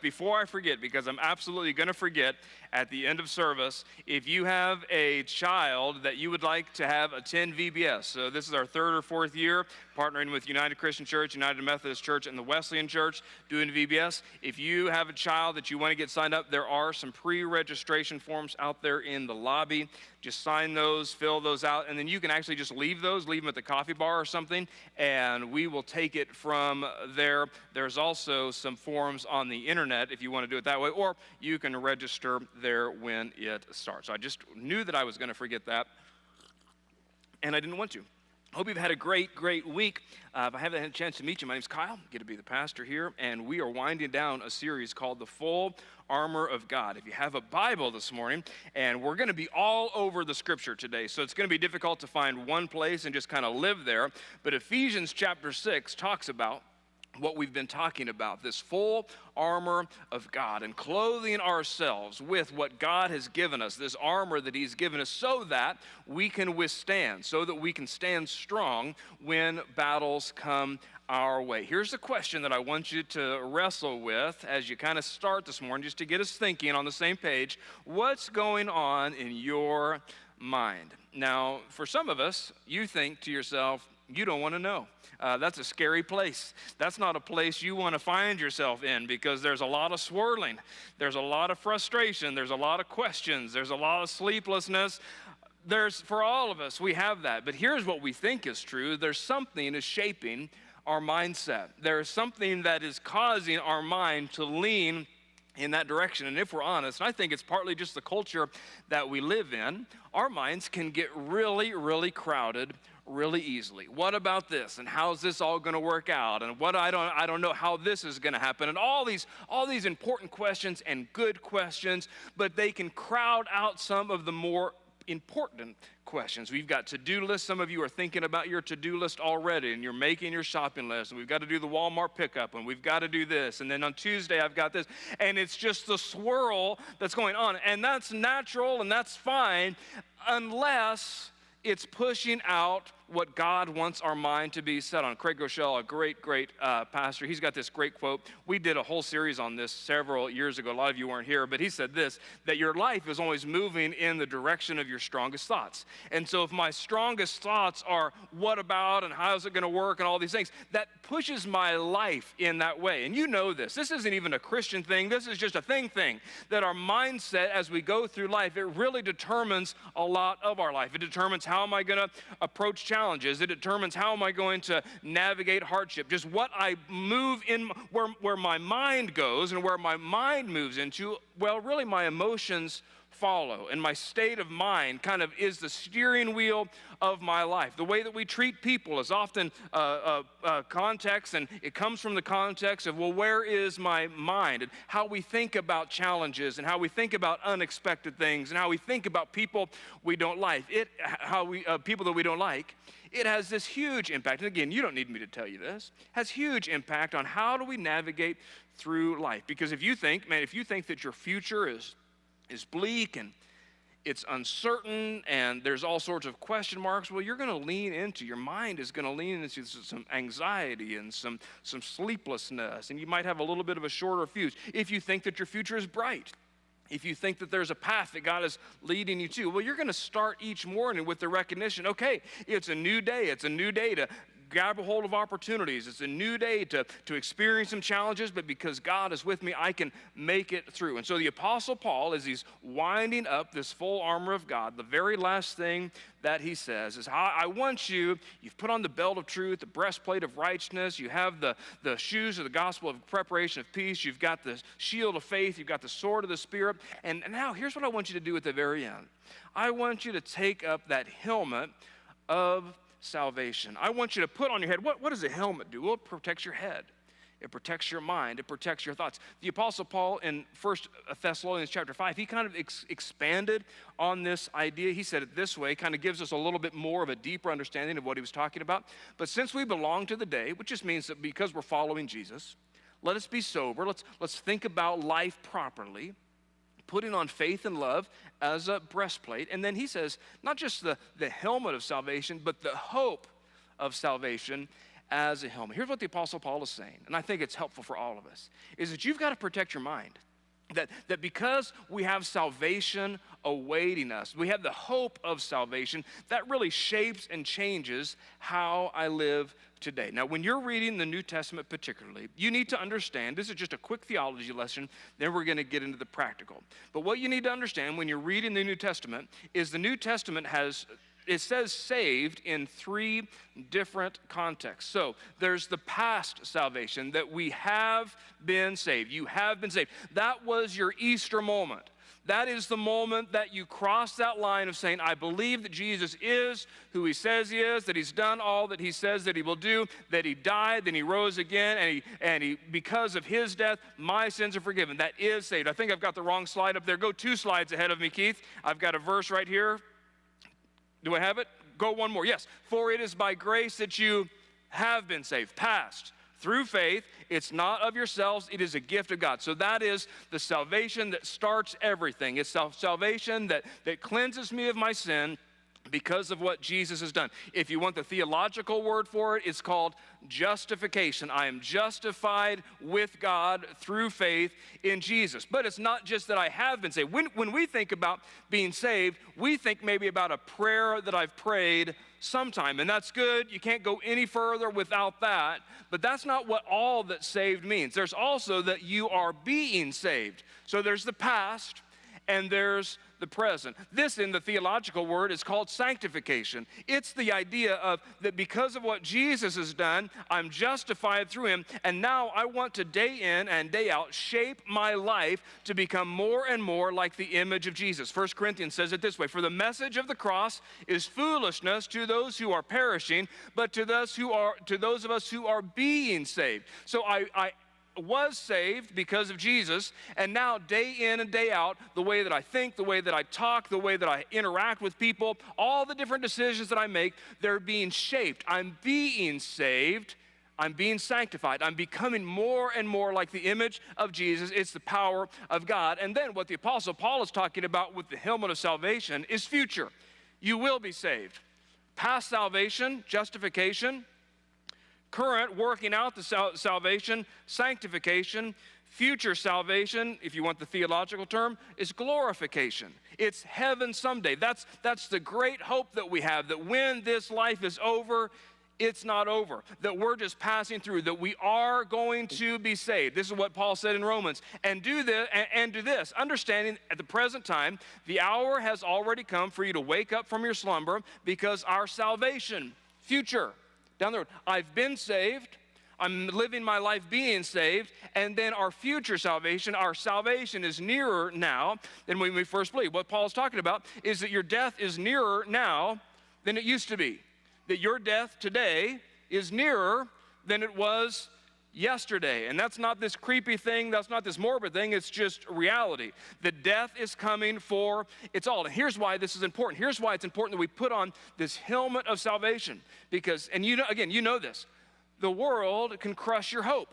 before I forget, because I'm absolutely going to forget at the end of service, if you have a child that you would like to have attend VBS. So this is our third or fourth year partnering with United Christian Church, United Methodist Church, and the Wesleyan Church doing VBS. If you have a child that you want to get signed up, there are some pre-registration forms out there in the lobby. Just sign those, fill those out, and then you can actually just leave them at the coffee bar or something, and we will take it from there. There's also some forms on the internet if you want to do it that way, or you can register there when it starts. So I just knew that I was going to forget that, and I didn't want to. Hope you've had a great week. If I haven't had a chance to meet you, my name's Kyle. Get to be the pastor here, and we are winding down a series called The Full Armor of God. If you have a Bible this morning, and we're going to be all over the Scripture today, so it's going to be difficult to find one place and just kind of live there, but Ephesians chapter 6 talks about what we've been talking about, this full armor of God, and clothing ourselves with what God has given us, this armor that He's given us, so that we can withstand, so that we can stand strong when battles come our way. Here's the question that I want you to wrestle with as you kind of start this morning, just to get us thinking on the same page. What's going on in your mind? Now, for some of us, you think to yourself, you don't want to know. That's a scary place. That's not a place you want to find yourself in, because there's a lot of swirling. There's a lot of frustration. There's a lot of questions. There's a lot of sleeplessness. For all of us, we have that. But here's what we think is true. There's something is shaping our mindset. There's something that is causing our mind to lean in that direction. And if we're honest, and I think it's partly just the culture that we live in, our minds can get really crowded really easily. What about this? And how's this all going to work out? And what I don't know how this is going to happen. And all these important questions and good questions, but they can crowd out some of the more important questions. We've got to-do lists. Some of you are thinking about your to-do list already, and you're making your shopping list, and we've got to do the Walmart pickup, and we've got to do this, and then on Tuesday I've got this, and it's just the swirl that's going on, and that's natural and that's fine, unless it's pushing out what God wants our mind to be set on. Craig Rochelle, a great pastor, he's got this great quote. We did a whole series on this several years ago. A lot of you weren't here, but he said this, that your life is always moving in the direction of your strongest thoughts. And so if my strongest thoughts are what about and how is it going to work and all these things, that pushes my life in that way. And you know this. This isn't even a Christian thing. This is just a thing, that our mindset as we go through life, it really determines a lot of our life. It determines how am I going to approach challenges. It determines how am I going to navigate hardship. Just what I move in, where my mind goes and where my mind moves into, well, really my emotions follow. And my state of mind kind of is the steering wheel of my life. The way that we treat people is often context, and it comes from the context of, well, where is my mind? And how we think about challenges, and how we think about unexpected things, and how we think about people we don't like. People that we don't like. It has this huge impact, and again, you don't need me to tell you this, has huge impact on how do we navigate through life. Because if you think that your future is bleak and it's uncertain and there's all sorts of question marks, well, your mind is going to lean into some anxiety and some sleeplessness, and you might have a little bit of a shorter fuse. If you think that your future is bright, if you think that there's a path that God is leading you to, well, you're going to start each morning with the recognition, okay, it's a new day. It's a new day to grab a hold of opportunities. It's a new day to experience some challenges, but because God is with me, I can make it through. And so the Apostle Paul, as he's winding up this full armor of God, the very last thing that he says is, I want you've put on the belt of truth, the breastplate of righteousness, you have the shoes of the gospel of preparation of peace, you've got the shield of faith, you've got the sword of the Spirit, and now here's what I want you to do at the very end. I want you to take up that helmet of salvation. I want you to put on your head, what does a helmet do? Well, it protects your head. It protects your mind. It protects your thoughts. The Apostle Paul in 1 Thessalonians chapter 5, he kind of expanded on this idea. He said it this way, kind of gives us a little bit more of a deeper understanding of what he was talking about. But since we belong to the day, which just means that because we're following Jesus, let us be sober. Let's think about life properly, putting on faith and love as a breastplate. And then he says, not just the helmet of salvation, but the hope of salvation as a helmet. Here's what the Apostle Paul is saying, and I think it's helpful for all of us, is that you've got to protect your mind. That because we have salvation awaiting us, we have the hope of salvation, that really shapes and changes how I live today. Now, when you're reading the New Testament particularly, you need to understand, this is just a quick theology lesson, then we're going to get into the practical. But what you need to understand when you're reading the New Testament is the New Testament it says saved in 3 different contexts. So there's the past salvation, that we have been saved. You have been saved. That was your Easter moment. That is the moment that you cross that line of saying, I believe that Jesus is who he says he is, that he's done all that he says that he will do, that he died, then he rose again, and he because of his death, my sins are forgiven. That is saved. I think I've got the wrong slide up there. Go 2 slides ahead of me, Keith. I've got a verse right here. Do I have it? Go one more. Yes. For it is by grace that you have been saved. Past. Through faith. It's not of yourselves. It is a gift of God. So that is the salvation that starts everything. It's salvation that cleanses me of my sin because of what Jesus has done. If you want the theological word for it, it's called justification. I am justified with God through faith in Jesus. But it's not just that I have been saved. When we think about being saved, we think maybe about a prayer that I've prayed sometime, and that's good. You can't go any further without that, but that's not what all that saved means. There's also that you are being saved. So there's the past, and there's the present. This, in the theological word, is called sanctification. It's the idea of that because of what Jesus has done, I'm justified through him, and now I want to day in and day out shape my life to become more and more like the image of Jesus. 1 Corinthians says it this way, for the message of the cross is foolishness to those who are perishing, but to those of us who are being saved. So I was saved because of Jesus, and now day in and day out, the way that I think, the way that I talk, the way that I interact with people, all the different decisions that I make, they're being shaped. I'm being saved. I'm being sanctified. I'm becoming more and more like the image of Jesus. It's the power of God. And then what the Apostle Paul is talking about with the helmet of salvation is future. You will be saved. Past salvation, justification. Current, working out the salvation, sanctification. Future salvation, if you want the theological term, is glorification. It's heaven someday. That's the great hope that we have, that when this life is over, it's not over, that we're just passing through, that we are going to be saved. This is what Paul said in Romans. And do this, understanding at the present time, the hour has already come for you to wake up from your slumber, because our salvation, future, down the road, I've been saved, I'm living my life being saved, and then our future salvation, our salvation is nearer now than when we first believed. What Paul's talking about is that your death is nearer now than it used to be. That your death today is nearer than it was yesterday. And that's not this creepy thing, that's not this morbid thing, it's just reality. The death is coming for it's all. And here's why this is important. Here's why it's important that we put on this helmet of salvation. Because, and you know, again, you know this, the world can crush your hope.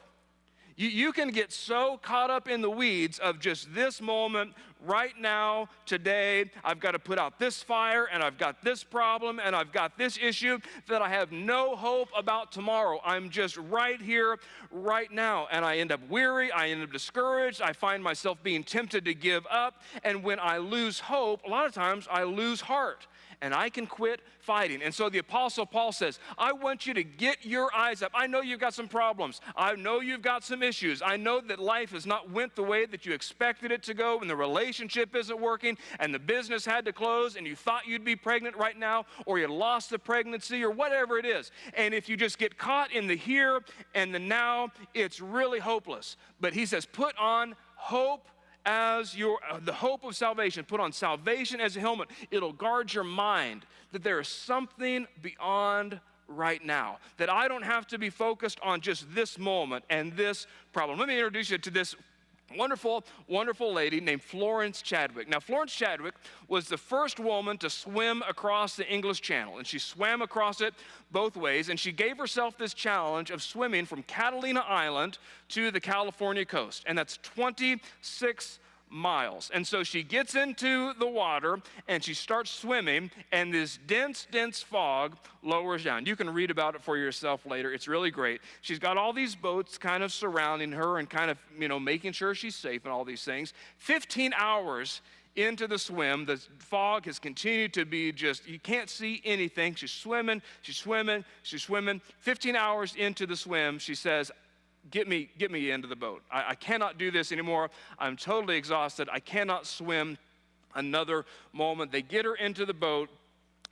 You can get so caught up in the weeds of just this moment, right now, today, I've got to put out this fire, and I've got this problem, and I've got this issue, that I have no hope about tomorrow. I'm just right here, right now, and I end up weary, I end up discouraged, I find myself being tempted to give up, and when I lose hope, a lot of times I lose heart. And I can quit fighting. And so the Apostle Paul says, I want you to get your eyes up. I know you've got some problems. I know you've got some issues. I know that life has not went the way that you expected it to go, and the relationship isn't working, and the business had to close, and you thought you'd be pregnant right now, or you lost the pregnancy, or whatever it is. And if you just get caught in the here and the now, it's really hopeless. But he says, put on hope as the hope of salvation. Put on salvation as a helmet. It'll guard your mind that there is something beyond right now, that I don't have to be focused on just this moment and this problem. Let me introduce you to this wonderful, wonderful lady named Florence Chadwick. Now, Florence Chadwick was the first woman to swim across the English Channel, and she swam across it both ways, and she gave herself this challenge of swimming from Catalina Island to the California coast, and that's 26 miles. And so she gets into the water and she starts swimming, and this dense, dense fog lowers down. You can read about it for yourself later. It's really great. She's got all these boats kind of surrounding her and kind of, making sure she's safe and all these things. 15 hours into the swim, the fog has continued to be just, you can't see anything. She's swimming, she's swimming, she's swimming. 15 hours into the swim, she says, get me into the boat. I cannot do this anymore. I'm totally exhausted. I cannot swim another moment. They get her into the boat,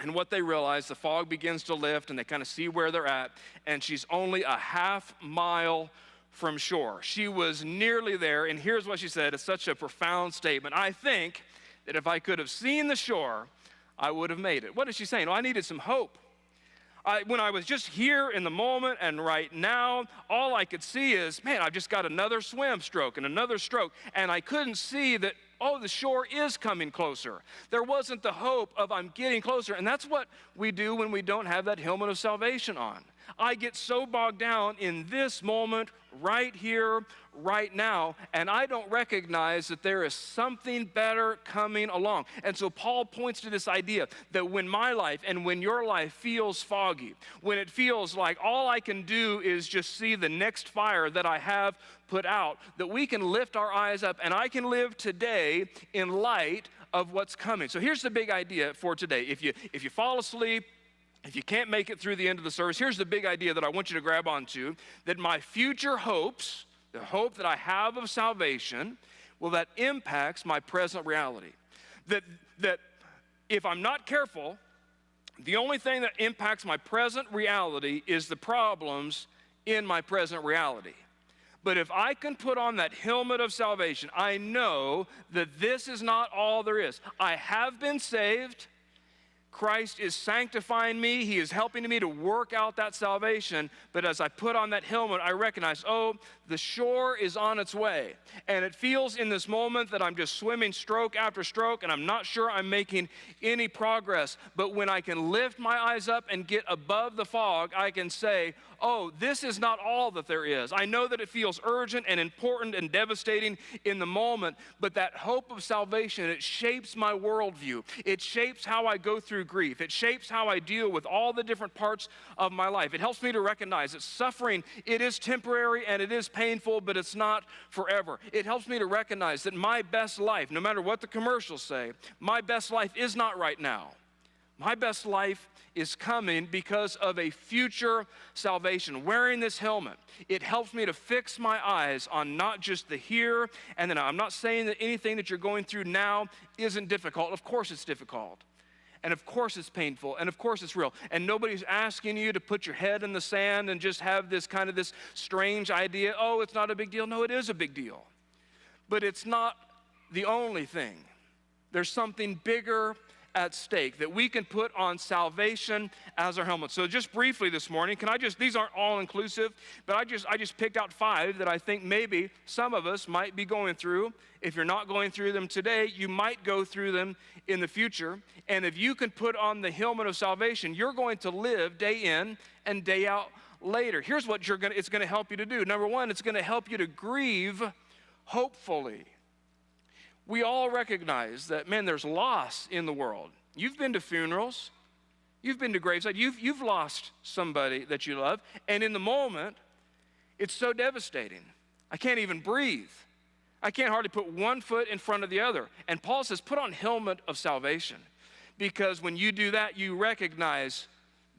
and what they realize, the fog begins to lift, and they kind of see where they're at, and she's only a half mile from shore. She was nearly there, and here's what she said. It's such a profound statement. I think that if I could have seen the shore, I would have made it. What is she saying? Well, I needed some hope. When I was just here in the moment and right now, all I could see is, man, I've just got another swim stroke and another stroke, and I couldn't see that, oh, the shore is coming closer. There wasn't the hope of I'm getting closer, and that's what we do when we don't have that helmet of salvation on. I get so bogged down in this moment, right here, right now, and I don't recognize that there is something better coming along. And so Paul points to this idea that when my life and when your life feels foggy, when it feels like all I can do is just see the next fire that I have put out, that we can lift our eyes up and I can live today in light of what's coming. So here's the big idea for today. If you fall asleep, if you can't make it through the end of the service, here's the big idea that I want you to grab onto, that my future hopes, the hope that I have of salvation, well, that impacts my present reality. That if I'm not careful, the only thing that impacts my present reality is the problems in my present reality. But if I can put on that helmet of salvation, I know that this is not all there is. I have been saved. Christ is sanctifying me. He is helping me to work out that salvation. But as I put on that helmet, I recognize, oh, the shore is on its way. And it feels in this moment that I'm just swimming stroke after stroke, and I'm not sure I'm making any progress. But when I can lift my eyes up and get above the fog, I can say, oh, this is not all that there is. I know that it feels urgent and important and devastating in the moment, but that hope of salvation, it shapes my worldview. It shapes how I go through grief. It shapes how I deal with all the different parts of my life. It helps me to recognize that suffering, it is temporary and it is painful, but it's not forever. It helps me to recognize that my best life, no matter what the commercials say, my best life is not right now. My best life is coming because of a future salvation. Wearing this helmet, it helps me to fix my eyes on not just the here and the now. I'm not saying that anything that you're going through now isn't difficult. Of course it's difficult. And of course it's painful, and of course it's real. And nobody's asking you to put your head in the sand and just have this kind of this strange idea, oh, it's not a big deal. No, it is a big deal. But it's not the only thing. There's something bigger at stake, that we can put on salvation as our helmet. So just briefly this morning, these aren't all inclusive, but I just picked out 5 that I think maybe some of us might be going through. If you're not going through them today, you might go through them in the future. And if you can put on the helmet of salvation, you're going to live day in and day out later. Here's what it's going to help you to do. Number 1, it's going to help you to grieve hopefully. We all recognize that, man, there's loss in the world. You've been to funerals. You've been to graveside. You've lost somebody that you love. And in the moment, it's so devastating. I can't even breathe. I can't hardly put one foot in front of the other. And Paul says, put on helmet of salvation. Because when you do that, you recognize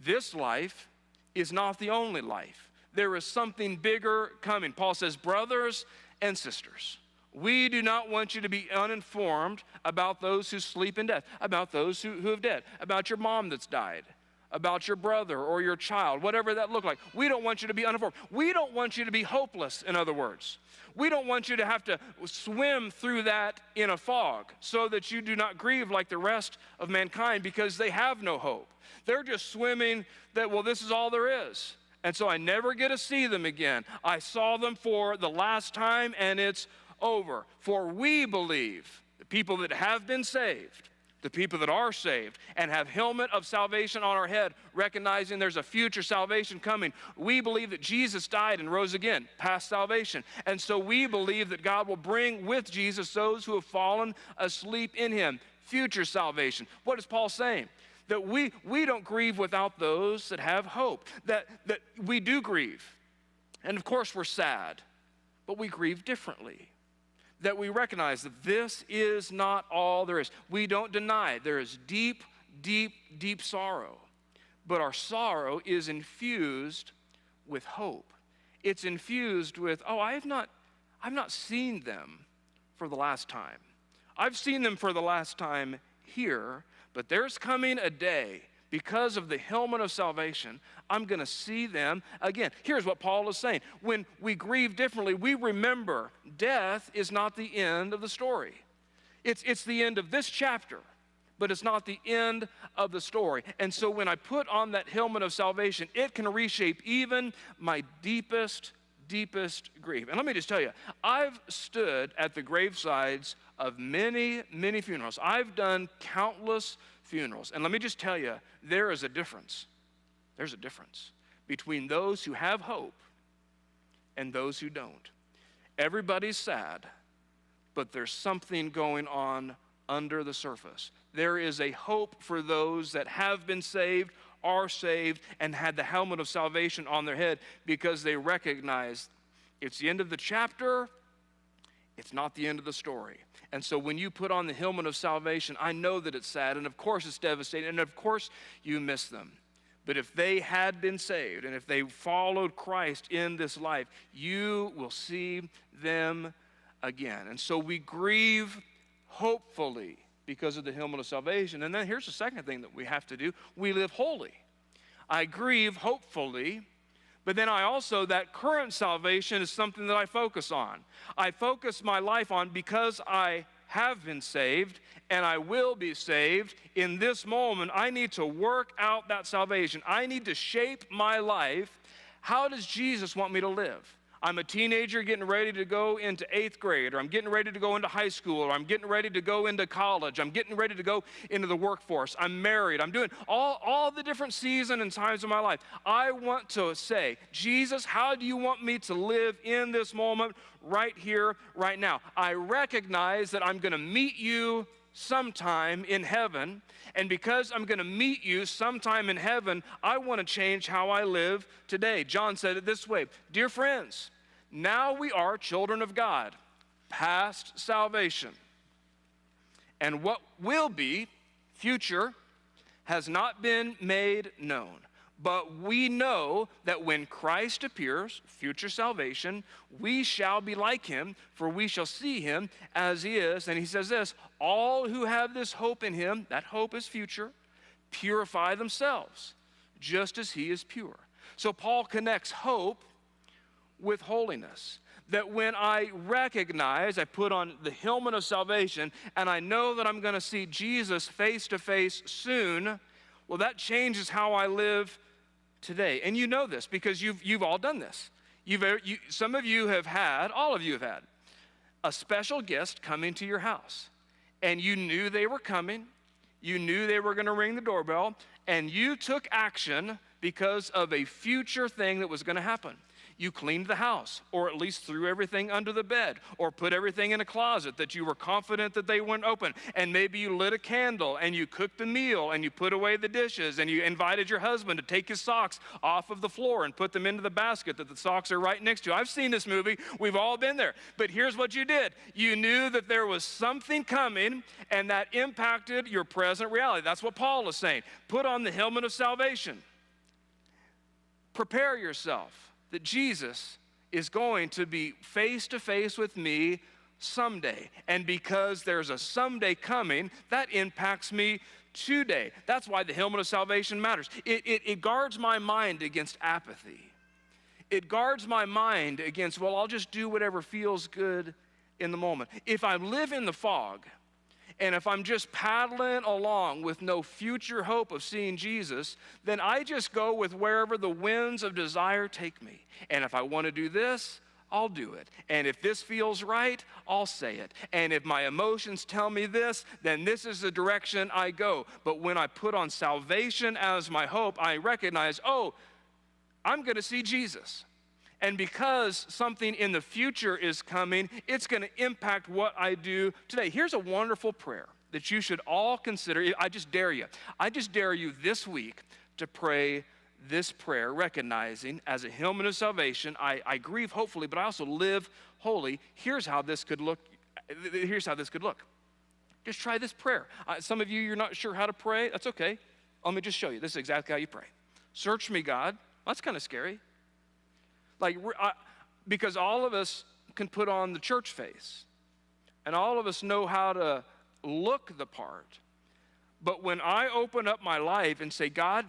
this life is not the only life. There is something bigger coming. Paul says, brothers and sisters, we do not want you to be uninformed about those who sleep in death, about those who have died, about your mom that's died, about your brother or your child, whatever that looked like. We don't want you to be uninformed. We don't want you to be hopeless, in other words. We don't want you to have to swim through that in a fog so that you do not grieve like the rest of mankind, because they have no hope. They're just swimming that, well, this is all there is. And so I never get to see them again. I saw them for the last time and it's over. For we believe, the people that have been saved, the people that are saved and have helmet of salvation on our head, recognizing there's a future salvation coming. We believe that Jesus died and rose again, past salvation. And so we believe that God will bring with Jesus those who have fallen asleep in him, future salvation. What is Paul saying? That we don't grieve without those that have hope, that we do grieve. And of course we're sad, but we grieve differently. That we recognize that this is not all there is. We don't deny there is deep, deep, deep sorrow, but our sorrow is infused with hope. It's infused with, I've not seen them for the last time. I've seen them for the last time here, but there's coming a day, because of the helmet of salvation, I'm going to see them again. Here's what Paul is saying. When we grieve differently, we remember death is not the end of the story. It's the end of this chapter, but it's not the end of the story. And so when I put on that helmet of salvation, it can reshape even my deepest grief. And let me just tell you, I've stood at the gravesides of many, many funerals. I've done countless funerals. And let me just tell you, there is a difference. There's a difference between those who have hope and those who don't. Everybody's sad, but there's something going on under the surface. There is a hope for those that have been saved, are saved, and had the helmet of salvation on their head because they recognize it's the end of the chapter, it's not the end of the story. And so when you put on the helmet of salvation, I know that it's sad, and of course it's devastating, and of course you miss them. But if they had been saved, and if they followed Christ in this life, you will see them again. And so we grieve hopefully because of the helmet of salvation. And then here's the second thing that we have to do. We live holy. I grieve hopefully, but then I also, that current salvation is something that I focus on. I focus my life on because I have been saved and I will be saved. In this moment, I need to work out that salvation. I need to shape my life. How does Jesus want me to live? I'm a teenager getting ready to go into 8th grade, or I'm getting ready to go into high school, or I'm getting ready to go into college. I'm getting ready to go into the workforce. I'm married. I'm doing all the different seasons and times of my life. I want to say, Jesus, how do you want me to live in this moment right here, right now? I recognize that I'm going to meet you sometime in heaven, and because I'm going to meet you sometime in heaven, I want to change how I live today. John said it this way, dear friends, now we are children of God, past salvation, and what will be, future, has not been made known. But we know that when Christ appears, future salvation, we shall be like him, for we shall see him as he is. And he says this, all who have this hope in him, that hope is future, purify themselves, just as he is pure. So Paul connects hope with holiness. That when I recognize, I put on the helmet of salvation, and I know that I'm going to see Jesus face to face soon, well, that changes how I live today. And you know this because you've all done this. Some of you have had, all of you have had, a special guest coming to your house. And you knew they were coming. You knew they were going to ring the doorbell. And you took action because of a future thing that was going to happen. You cleaned the house, or at least threw everything under the bed, or put everything in a closet that you were confident that they wouldn't open. And maybe you lit a candle, and you cooked the meal, and you put away the dishes, and you invited your husband to take his socks off of the floor and put them into the basket that the socks are right next to. I've seen this movie. We've all been there. But here's what you did. You knew that there was something coming, and that impacted your present reality. That's what Paul is saying. Put on the helmet of salvation. Prepare yourself that Jesus is going to be face to face with me someday. And because there's a someday coming, that impacts me today. That's why the helmet of salvation matters. It guards my mind against apathy. It guards my mind against, well, I'll just do whatever feels good in the moment. If I live in the fog, and if I'm just paddling along with no future hope of seeing Jesus, then I just go with wherever the winds of desire take me. And if I want to do this, I'll do it. And if this feels right, I'll say it. And if my emotions tell me this, then this is the direction I go. But when I put on salvation as my hope, I recognize, oh, I'm going to see Jesus. And because something in the future is coming, it's going to impact what I do today. Here's a wonderful prayer that you should all consider. I just dare you. I just dare you this week to pray this prayer, recognizing as a hillman of salvation, I grieve hopefully, but I also live holy. Here's how this could look. Here's how this could look. Just try this prayer. Some of you, you're not sure how to pray. That's okay. Let me just show you. This is exactly how you pray. Search me, God. That's kind of scary. Because all of us can put on the church face, and all of us know how to look the part. But when I open up my life and say, God,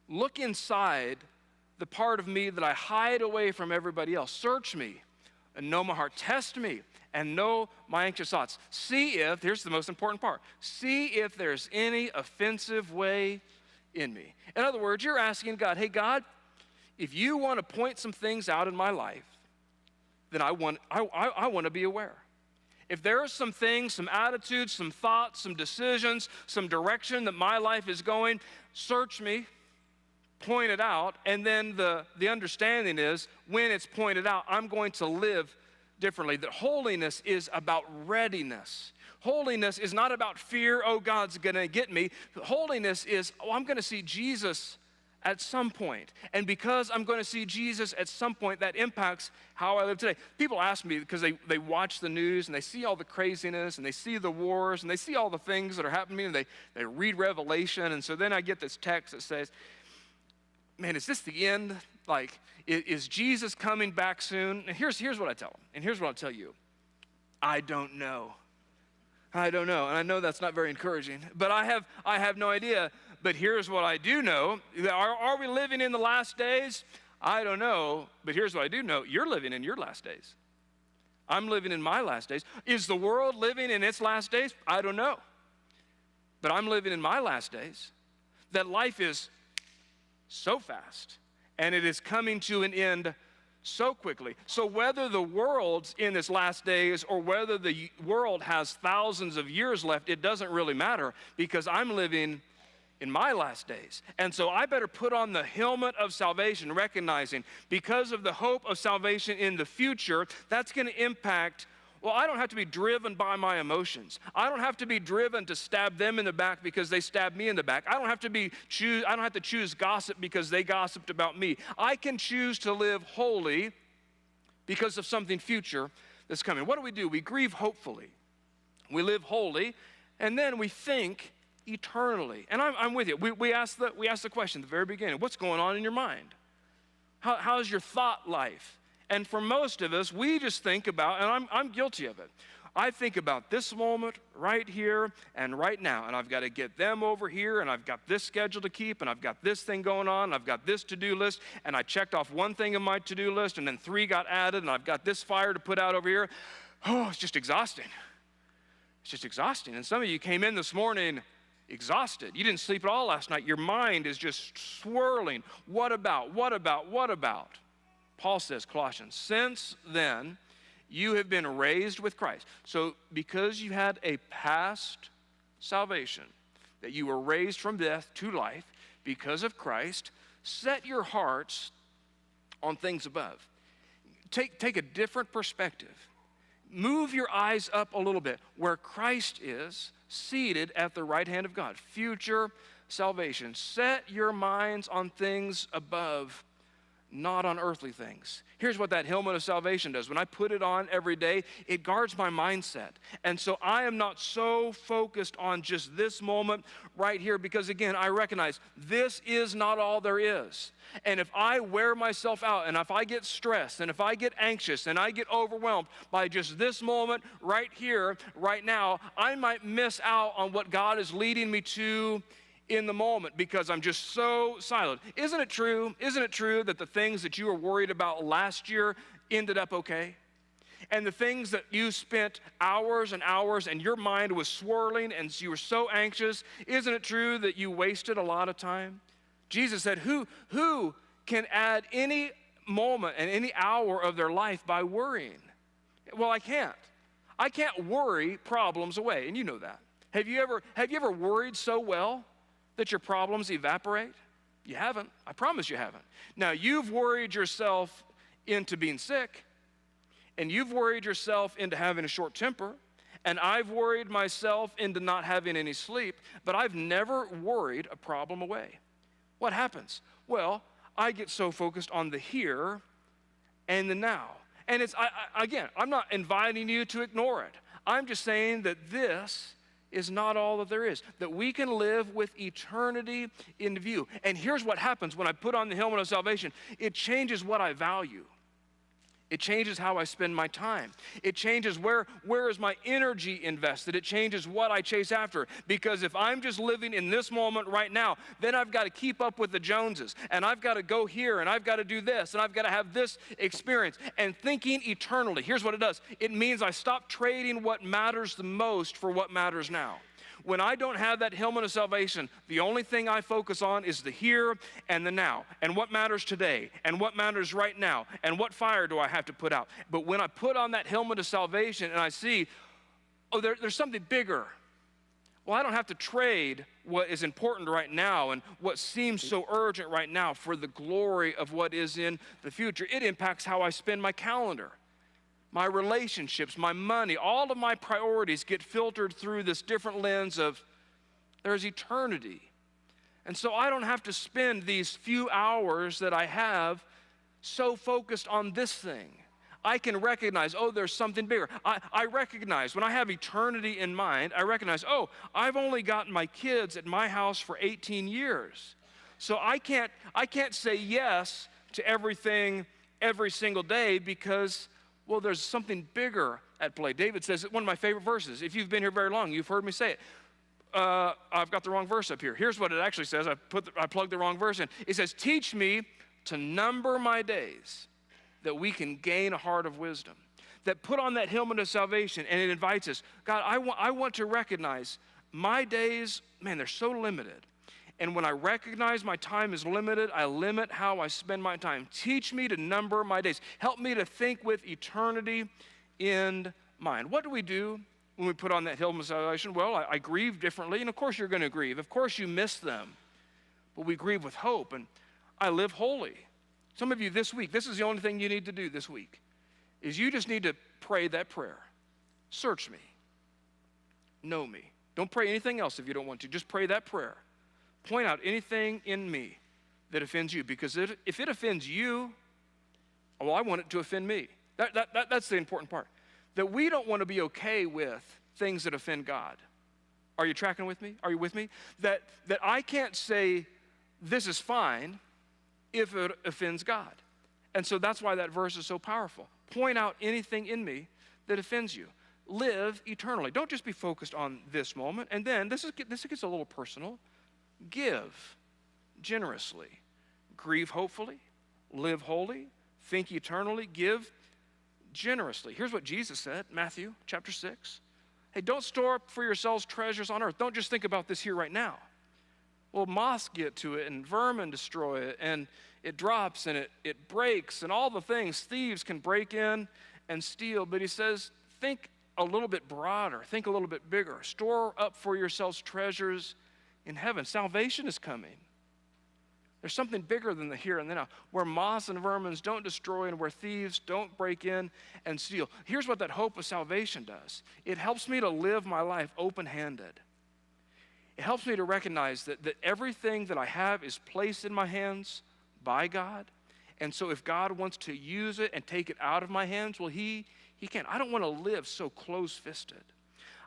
look inside the part of me that I hide away from everybody else. Search me and know my heart. Test me and know my anxious thoughts. See if, here's the most important part, see if there's any offensive way in me. In other words, you're asking God, hey, God, if you want to point some things out in my life, then I want to be aware. If there are some things, some attitudes, some thoughts, some decisions, some direction that my life is going, search me, point it out, and then the understanding is when it's pointed out, I'm going to live differently. That holiness is about readiness. Holiness is not about fear, oh, God's going to get me. Holiness is, oh, I'm going to see Jesus at some point. And because I'm going to see Jesus at some point, that impacts how I live today. People ask me, because they watch the news and they see all the craziness and they see the wars and they see all the things that are happening and they read Revelation. And so then I get this text that says, man, is this the end? Like, is Jesus coming back soon? And here's what I tell them. And here's what I'll tell you. I don't know. I don't know. And I know that's not very encouraging, but I have no idea. But here's what I do know. Are we living in the last days? I don't know. But here's what I do know. You're living in your last days. I'm living in my last days. Is the world living in its last days? I don't know. But I'm living in my last days. That life is so fast, and it is coming to an end so quickly. So whether the world's in its last days or whether the world has thousands of years left, it doesn't really matter, because I'm living in my last days. And so I better put on the helmet of salvation, recognizing because of the hope of salvation in the future, that's going to impact. Well, I don't have to be driven by my emotions. I don't have to be driven to stab them in the back because they stabbed me in the back. I don't have to choose gossip because they gossiped about me. I can choose to live holy because of something future that's coming. What do? We grieve hopefully. We live holy, and then we think eternally. And I'm with you. We asked the question at the very beginning, what's going on in your mind? How's your thought life? And for most of us, we just think about, and I'm guilty of it, I think about this moment right here and right now, and I've got to get them over here, and I've got this schedule to keep, and I've got this thing going on, and I've got this to-do list, and I checked off one thing in my to-do list, and then 3 got added, and I've got this fire to put out over here. Oh, it's just exhausting. It's just exhausting. And some of you came in this morning exhausted. You didn't sleep at all last night. Your mind is just swirling. What about? Paul says, Colossians, since then, you have been raised with Christ. So because you had a past salvation, that you were raised from death to life because of Christ, set your hearts on things above. Take a different perspective. Move your eyes up a little bit where Christ is seated at the right hand of God. Future salvation. Set your minds on things above, not on earthly things. Here's what that helmet of salvation does. When I put it on every day, it guards my mindset. And so I am not so focused on just this moment right here because, again, I recognize this is not all there is. And if I wear myself out and if I get stressed and if I get anxious and I get overwhelmed by just this moment right here, right now, I might miss out on what God is leading me to in the moment because I'm just so silent. Isn't it true? Isn't it true that the things that you were worried about last year ended up okay? And the things that you spent hours and hours and your mind was swirling and you were so anxious, isn't it true that you wasted a lot of time? Jesus said, who can add any moment and any hour of their life by worrying. Well, I can't. I can't worry problems away, and you know that. Have you ever worried so well that your problems evaporate? You haven't. I promise you haven't. Now, you've worried yourself into being sick, and you've worried yourself into having a short temper, and I've worried myself into not having any sleep, but I've never worried a problem away. What happens? Well, I get so focused on the here and the now. And again, I'm not inviting you to ignore it. I'm just saying that this is not all that there is, that we can live with eternity in view. And here's what happens when I put on the helmet of salvation. It changes what I value. It changes how I spend my time. It changes where is my energy invested. It changes what I chase after. Because if I'm just living in this moment right now, then I've got to keep up with the Joneses. And I've got to go here, and I've got to do this, and I've got to have this experience. And thinking eternally, here's what it does. It means I stop trading what matters the most for what matters now. When I don't have that helmet of salvation, the only thing I focus on is the here and the now, and what matters today, and what matters right now, and what fire do I have to put out. But when I put on that helmet of salvation and I see, oh, there's something bigger. Well, I don't have to trade what is important right now and what seems so urgent right now for the glory of what is in the future. It impacts how I spend my calendar. My relationships, my money, all of my priorities get filtered through this different lens of there's eternity. And so I don't have to spend these few hours that I have so focused on this thing. I can recognize, oh, there's something bigger. I recognize, when I have eternity in mind, I recognize, oh, I've only gotten my kids at my house for 18 years. So I can't say yes to everything every single day because, well, there's something bigger at play. David says, one of my favorite verses. If you've been here very long, you've heard me say it. I've got the wrong verse up here. Here's what it actually says. I plugged the wrong verse in. It says, teach me to number my days that we can gain a heart of wisdom. That put on that helmet of salvation, and it invites us. God, I want to recognize my days, man, they're so limited. And when I recognize my time is limited, I limit how I spend my time. Teach me to number my days. Help me to think with eternity in mind. What do we do when we put on that helmet of salvation? Well, I grieve differently, and of course you're going to grieve. Of course you miss them, but we grieve with hope, and I live holy. Some of you this week, this is the only thing you need to do this week, is you just need to pray that prayer. Search me. Know me. Don't pray anything else if you don't want to. Just pray that prayer. Point out anything in me that offends you, because if it offends you, well, I want it to offend me. That's the important part. That we don't want to be okay with things that offend God. Are you tracking with me? Are you with me? That I can't say this is fine if it offends God. And so that's why that verse is so powerful. Point out anything in me that offends you. Live eternally. Don't just be focused on this moment. And then this gets a little personal. Give generously. Grieve hopefully. Live holy. Think eternally. Give generously. Here's what Jesus said, Matthew chapter 6. Hey, don't store up for yourselves treasures on earth. Don't just think about this here right now. Well, moths get to it, and vermin destroy it, and it drops, and it breaks, and all the things. Thieves can break in and steal. But he says, think a little bit broader. Think a little bit bigger. Store up for yourselves treasures in heaven. Salvation is coming. There's something bigger than the here and the now, where moths and vermin don't destroy and where thieves don't break in and steal. Here's what that hope of salvation does. It helps me to live my life open-handed. It helps me to recognize that everything that I have is placed in my hands by God. And so if God wants to use it and take it out of my hands, well, he can. I don't want to live so close-fisted.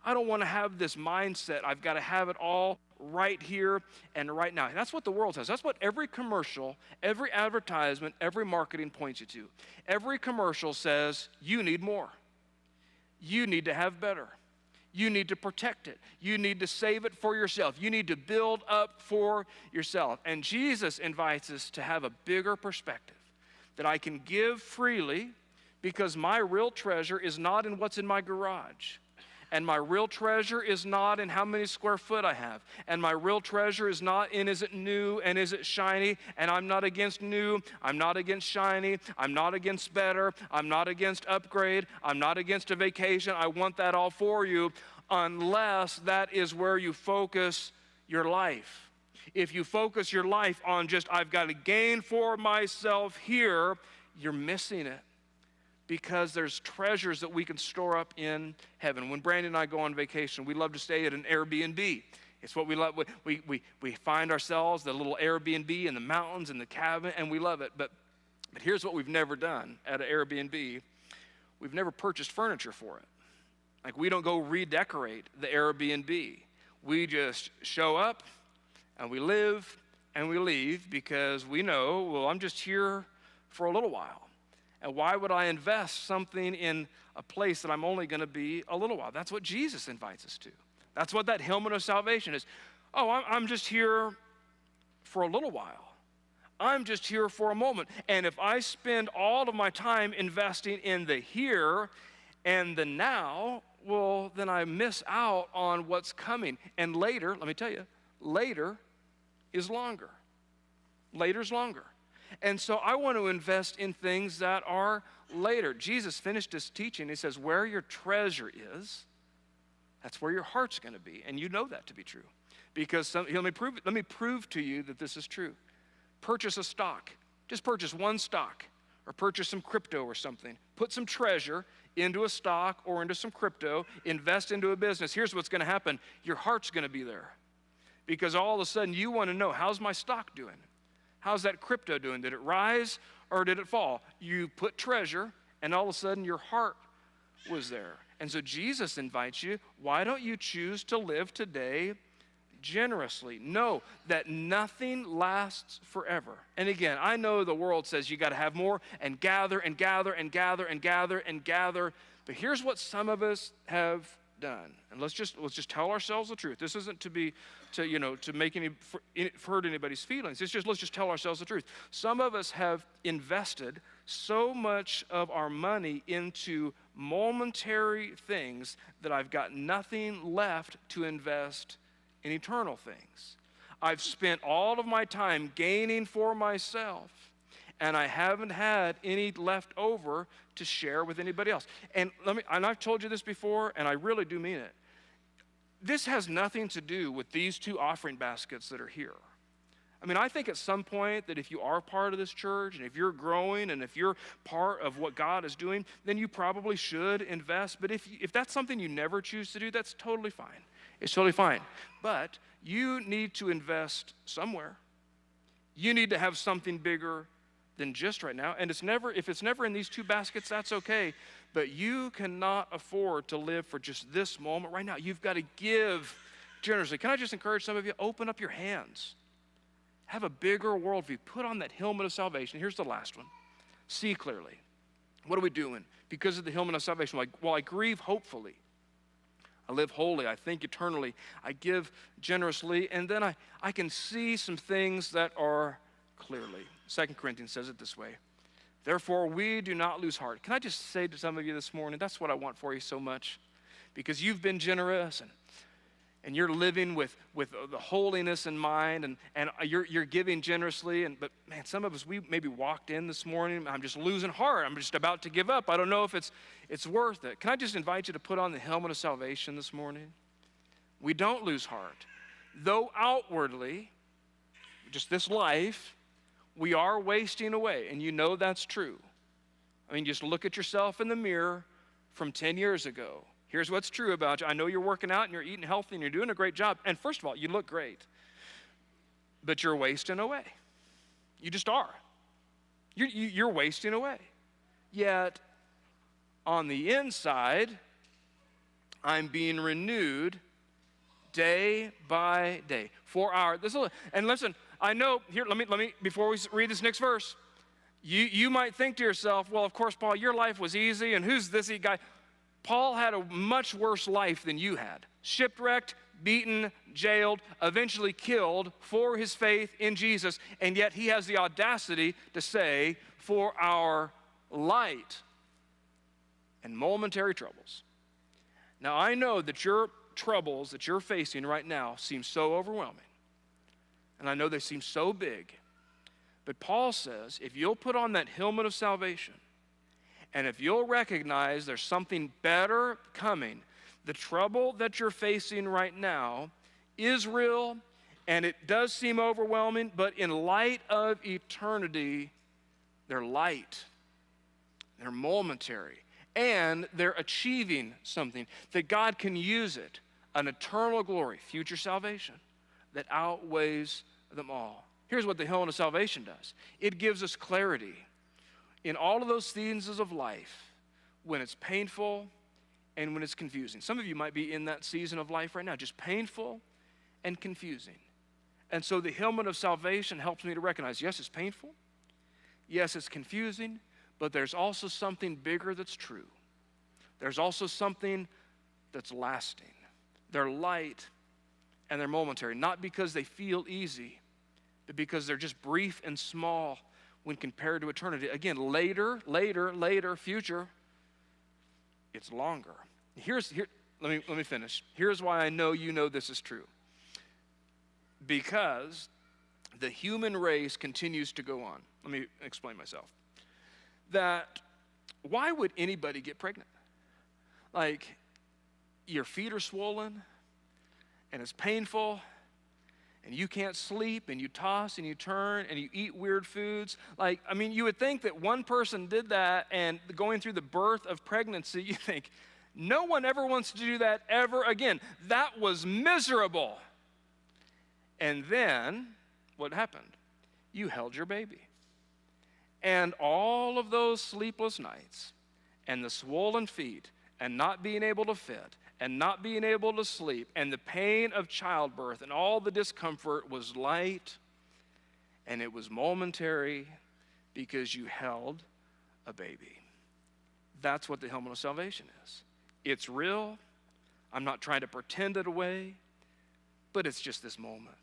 I don't want to have this mindset, I've got to have it all right here and right now. That's what the world says. That's what every commercial, every advertisement, every marketing points you to. Every commercial says, you need more. You need to have better. You need to protect it. You need to save it for yourself. You need to build up for yourself. And Jesus invites us to have a bigger perspective, that I can give freely because my real treasure is not in what's in my garage. And my real treasure is not in how many square foot I have. And my real treasure is not in is it new and is it shiny. And I'm not against new. I'm not against shiny. I'm not against better. I'm not against upgrade. I'm not against a vacation. I want that all for you, unless that is where you focus your life. If you focus your life on just, I've got to gain for myself here, you're missing it. Because there's treasures that we can store up in heaven. When Brandon and I go on vacation, we love to stay at an Airbnb. It's what we love. We find ourselves, the little Airbnb in the mountains, in the cabin, and we love it. But here's what we've never done at an Airbnb. We've never purchased furniture for it. Like, we don't go redecorate the Airbnb. We just show up, and we live, and we leave, because we know, well, I'm just here for a little while. And why would I invest something in a place that I'm only going to be a little while? That's what Jesus invites us to. That's what that helmet of salvation is. Oh, I'm just here for a little while. I'm just here for a moment. And if I spend all of my time investing in the here and the now, well, then I miss out on what's coming. And later, let me tell you, later is longer. Later's longer. And so I want to invest in things that are later. Jesus finished his teaching. He says, where your treasure is, that's where your heart's going to be. And you know that to be true. Because let me prove to you that this is true. Purchase a stock. Just purchase one stock, or purchase some crypto or something. Put some treasure into a stock or into some crypto. Invest into a business. Here's what's going to happen. Your heart's going to be there. Because all of a sudden you want to know, how's my stock doing? How's that crypto doing? Did it rise or did it fall? You put treasure, and all of a sudden your heart was there. And so Jesus invites you, why don't you choose to live today generously? Know that nothing lasts forever. And again, I know the world says you got to have more and gather and gather and gather and gather and gather. But here's what some of us have done. And let's just tell ourselves the truth. This isn't to make hurt anybody's feelings. It's just, let's just tell ourselves the truth. Some of us have invested so much of our money into momentary things that I've got nothing left to invest in eternal things. I've spent all of my time gaining for myself, and I haven't had any left over to share with anybody else. And I've told you this before, and I really do mean it. This has nothing to do with these two offering baskets that are here. I mean, I think at some point that if you are part of this church, and if you're growing, and if you're part of what God is doing, then you probably should invest. But if that's something you never choose to do, that's totally fine. It's totally fine. But you need to invest somewhere. You need to have something bigger than just right now. And if it's never in these two baskets, that's okay. But you cannot afford to live for just this moment right now. You've got to give generously. Can I just encourage some of you, open up your hands. Have a bigger worldview. Put on that helmet of salvation. Here's the last one. See clearly. What are we doing? Because of the helmet of salvation, while I grieve hopefully, I live holy, I think eternally, I give generously, and then I can see some things that are clearly. 2 Corinthians says it this way. Therefore, we do not lose heart. Can I just say to some of you this morning, that's what I want for you so much. Because you've been generous, and you're living with the holiness in mind, and you're giving generously. But man, some of us, we maybe walked in this morning, I'm just losing heart. I'm just about to give up. I don't know if it's worth it. Can I just invite you to put on the helmet of salvation this morning? We don't lose heart. Though outwardly, just this life, we are wasting away, and you know that's true. I mean, just look at yourself in the mirror from 10 years ago. Here's what's true about you. I know you're working out and you're eating healthy and you're doing a great job. And first of all, you look great. But you're wasting away. You just are. You're wasting away. Yet, on the inside, I'm being renewed day by day. 4 hours. And listen, I know, here, let me, before we read this next verse, you might think to yourself, well, of course, Paul, your life was easy, and who's this guy? Paul had a much worse life than you had. Shipwrecked, beaten, jailed, eventually killed for his faith in Jesus, and yet he has the audacity to say, for our light and momentary troubles. Now, I know that your troubles that you're facing right now seem so overwhelming. And I know they seem so big. But Paul says, if you'll put on that helmet of salvation, and if you'll recognize there's something better coming, the trouble that you're facing right now is real, and it does seem overwhelming, but in light of eternity, they're light, they're momentary, and they're achieving something that God can use it, an eternal glory, future salvation, that outweighs them all. Here's what the helmet of salvation does. It gives us clarity in all of those seasons of life when it's painful and when it's confusing. Some of you might be in that season of life right now, just painful and confusing. And so the helmet of salvation helps me to recognize, yes, it's painful. Yes, it's confusing, but there's also something bigger that's true. There's also something that's lasting. They're light and they're momentary, not because they feel easy, but because they're just brief and small when compared to eternity. Again, later, future, it's longer. Let me finish. Here's why I know you know this is true. Because the human race continues to go on. Let me explain myself. That why would anybody get pregnant? Like, your feet are swollen, and it's painful, and you can't sleep, and you toss and you turn, and you eat weird foods. Like, I mean, you would think that one person did that, and going through the birth of pregnancy, you think, no one ever wants to do that ever again. That was miserable. And then, what happened? You held your baby. And all of those sleepless nights, and the swollen feet, and not being able to fit, and not being able to sleep, and the pain of childbirth, and all the discomfort was light, and it was momentary because you held a baby. That's what the helmet of salvation is. It's real. I'm not trying to pretend it away, but it's just this moment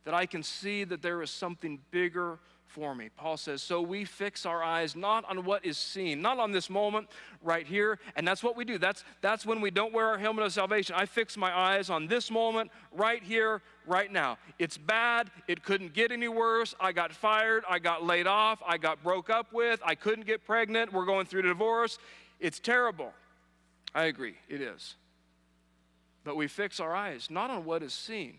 that I can see that there is something bigger for me. Paul says, so we fix our eyes not on what is seen, not on this moment right here, and that's what we do. That's when we don't wear our helmet of salvation. I fix my eyes on this moment right here, right now. It's bad. It couldn't get any worse. I got fired. I got laid off. I got broke up with. I couldn't get pregnant. We're going through a divorce. It's terrible. I agree, it is. But we fix our eyes not on what is seen,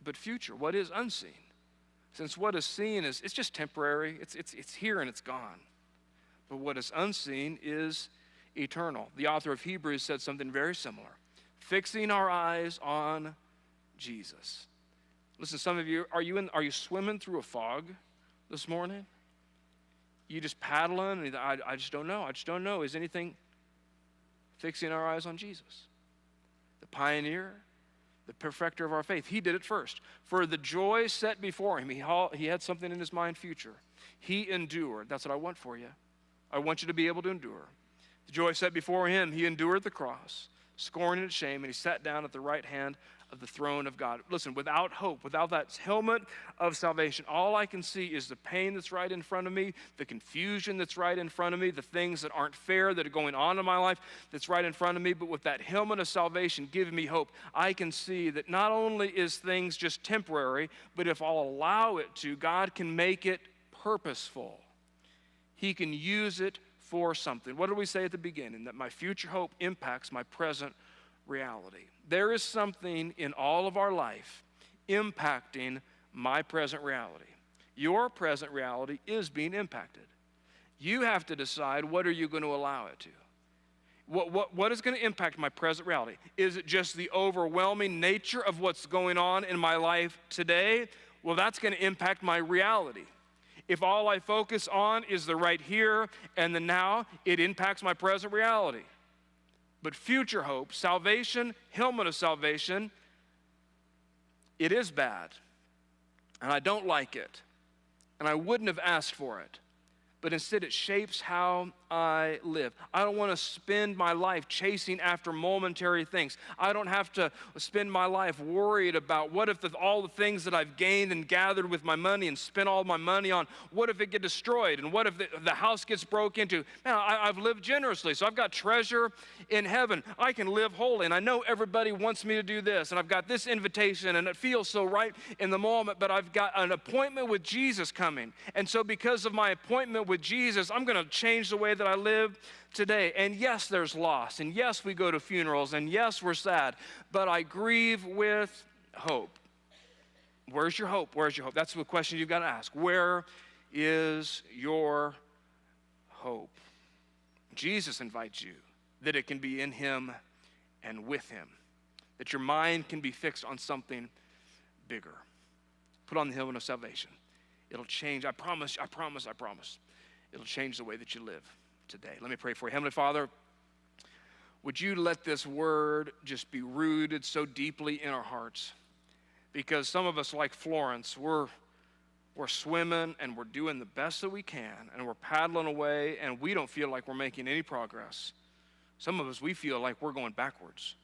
but future, what is unseen. Since what is seen it's just temporary, it's here and it's gone. But what is unseen is eternal. The author of Hebrews said something very similar. Fixing our eyes on Jesus. Listen, some of you, are you swimming through a fog this morning? You just paddling, and I just don't know. Is anything fixing our eyes on Jesus? The pioneer, the perfecter of our faith. He did it first. For the joy set before him, he had something in his mind future. He endured. That's what I want for you. I want you to be able to endure. The joy set before him, he endured the cross, scorning its shame, and he sat down at the right hand of the throne of God. Listen, without hope, without that helmet of salvation, all I can see is the pain that's right in front of me, the confusion that's right in front of me, the things that aren't fair that are going on in my life that's right in front of me. But with that helmet of salvation giving me hope, I can see that not only is things just temporary, but if I'll allow it to, God can make it purposeful. He can use it for something. What did we say at the beginning? That my future hope impacts my present reality. There is something in all of our life impacting my present reality. Your present reality is being impacted. You have to decide, what are you going to allow it to? What is going to impact my present reality? Is it just the overwhelming nature of what's going on in my life today? Well, that's going to impact my reality. If all I focus on is the right here and the now, it impacts my present reality. But future hope, salvation, helmet of salvation, it is bad. And I don't like it. And I wouldn't have asked for it. but instead it shapes how I live. I don't want to spend my life chasing after momentary things. I don't have to spend my life worried about what if all the things that I've gained and gathered with my money and spent all my money on, what if it get destroyed? And what if the house gets broke into? Man, I've lived generously, so I've got treasure in heaven. I can live holy, and I know everybody wants me to do this, and I've got this invitation, and it feels so right in the moment, but I've got an appointment with Jesus coming. And so because of my appointment with Jesus, I'm going to change the way that I live today. And yes, there's loss, and yes, we go to funerals, and yes, we're sad, but I grieve with hope. Where's your hope? Where's your hope? That's the question you've got to ask. Where is your hope? Jesus invites you that it can be in him and with him, that your mind can be fixed on something bigger. Put on the helmet of salvation. It'll change. I promise. It'll change the way that you live today. Let me pray for you. Heavenly Father, would you let this word just be rooted so deeply in our hearts? Because some of us, like Florence, we're swimming and we're doing the best that we can, and we're paddling away, and we don't feel like we're making any progress. Some of us, we feel like we're going backwards.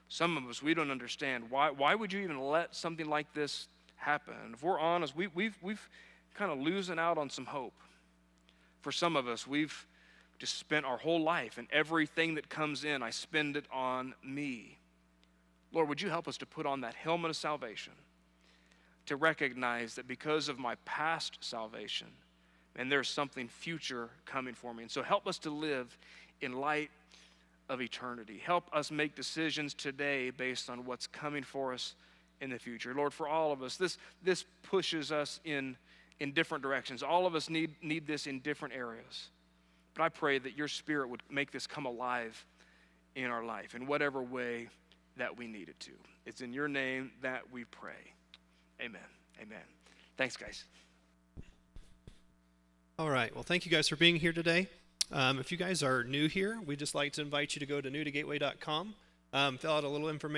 Some of us, we don't understand why would you even let something like this happen? And if we're honest, we've kind of losing out on some hope. For some of us, we've just spent our whole life, and everything that comes in, I spend it on me. Lord, would you help us to put on that helmet of salvation, to recognize that because of my past salvation, and there's something future coming for me. And so help us to live in light of eternity. Help us make decisions today based on what's coming for us in the future. Lord, for all of us, this pushes us in different directions. All of us need this in different areas. But I pray that your Spirit would make this come alive in our life in whatever way that we need it to. It's in your name that we pray. Amen. Amen. Thanks, guys. All right. Well, thank you guys for being here today. If you guys are new here, we'd just like to invite you to go to newtogateway.com, fill out a little information.